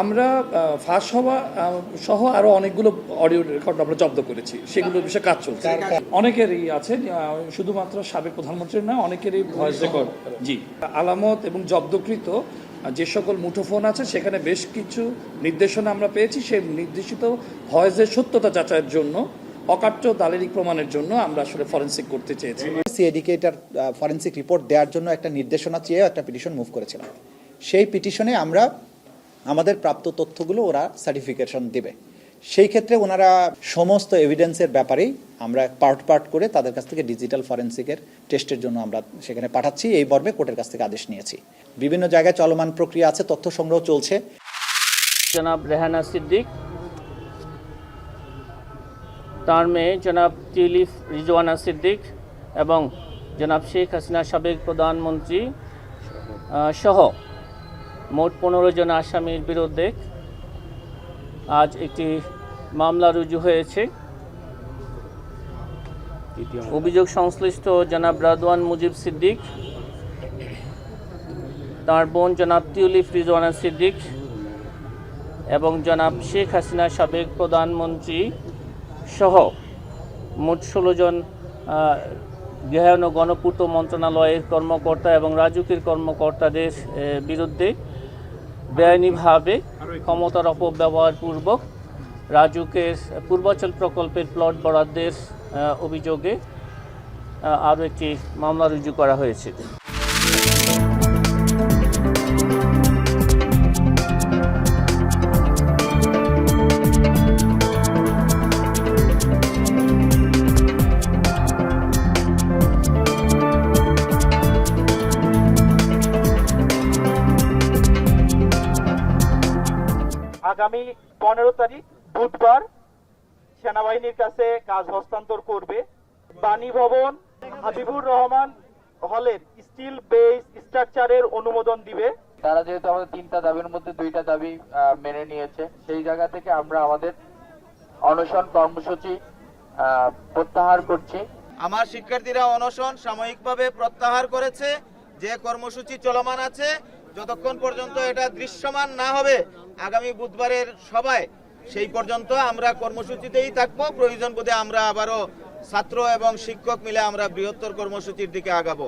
আমরা ফাঁস হওয়া সহ আরো অনেকগুলো অডিও রেকর্ড আমরা জব্দ করেছি, সেগুলোর বিষয়ে কাজ চলছে। অনেকেরই আছে, শুধুমাত্র সাবেক প্রধানমন্ত্রীর না, অনেকেরই ভয়েস রেকর্ড। জি, আলামত এবং জব্দকৃত যে সকল মুঠোফোন আছে সেখানে বেশ কিছু নির্দেশনা আমরা পেয়েছি। সেই নির্দেশিত ভয়েসের সত্যতা যাচাইয়ের জন্য, অকাট্য দালিলিক প্রমাণের জন্য আমরা আসলে ফরেনসিক করতে চেয়েছি। সিআইডিকে এটার ফরেনসিক রিপোর্ট দেওয়ার জন্য একটা নির্দেশনা চেয়ে একটা পিটিশন মুভ করেছিলাম। সেই পিটিশনে আমরা আমাদের প্রাপ্ত তথ্যগুলো ওরা সার্টিফিকেশন দেবে। সেই ক্ষেত্রে ওনারা সমস্ত এভিডেন্সের ব্যাপারেই আমরা পার্ট করে তাদের কাছ থেকে ডিজিটাল ফরেনসিকের টেস্টের জন্য আমরা সেখানে পাঠাচ্ছি। এই মর্মে কোর্টের কাছ থেকে আদেশ নিয়েছি। বিভিন্ন জায়গায় চলমান প্রক্রিয়া আছে, তথ্য সংগ্রহ চলছে। জনাব রেহানা সিদ্দিক, তার মেয়ে জনাব টিউলিপ রিজওয়ানা সিদ্দিক এবং জনাব শেখ হাসিনা সাবেক প্রধানমন্ত্রী সহ মোট 15 জন আসামির বিরুদ্ধে আজ একটি মামলা রুজু হয়েছে। অভিযোগ সংশ্লিষ্ট জনাব রাদওয়ান মুজিব সিদ্দিক, তার বোন জনাব টিউলিপ রিজওয়ানা সিদ্দিক এবং জনাব শেখ হাসিনা সাবেক প্রধানমন্ত্রী সহ মোট 16 জন গৃহায়ন ও গণপূর্ত মন্ত্রণালয়ের কর্মকর্তা এবং রাজুকের কর্মকর্তাদের বিরুদ্ধে বেআইনিভাবে ক্ষমতার অপব্যবহার পূর্বক রাজুকের পূর্বাচল প্রকল্পের প্লট বরাদ্দের অভিযোগে আরও একটি মামলা রুজু করা হয়েছে। আগামী 15 তারিখ বুধবার সেনাবাহিনীর কাছে কাজ হস্তান্তর করবে। বাণী ভবন হাবিবুর রহমান হলের স্টিল বেস স্ট্রাকচারের অনুমোদন দিবে। তারা যেহেতু আমাদের 3টা দাবির মধ্যে 2টা দাবি মেনে নিয়েছে, সেই জায়গা থেকে আমরা আমাদের অনশন কর্মসূচি প্রত্যাহার করছি। আমার শিক্ষার্থীরা অনশন সাময়িকভাবে প্রত্যাহার করেছে। যে কর্মসূচি চলমান আছে, যতক্ষণ পর্যন্ত এটা দৃশ্যমান না হবে আগামী বুধবারের সভায়, সেই পর্যন্ত আমরা কর্মসূচিতেই থাকবো। প্রয়োজন বোধে আমরা আবারও ছাত্র এবং শিক্ষক মিলে আমরা বৃহত্তর কর্মসূচির দিকে আগাবো।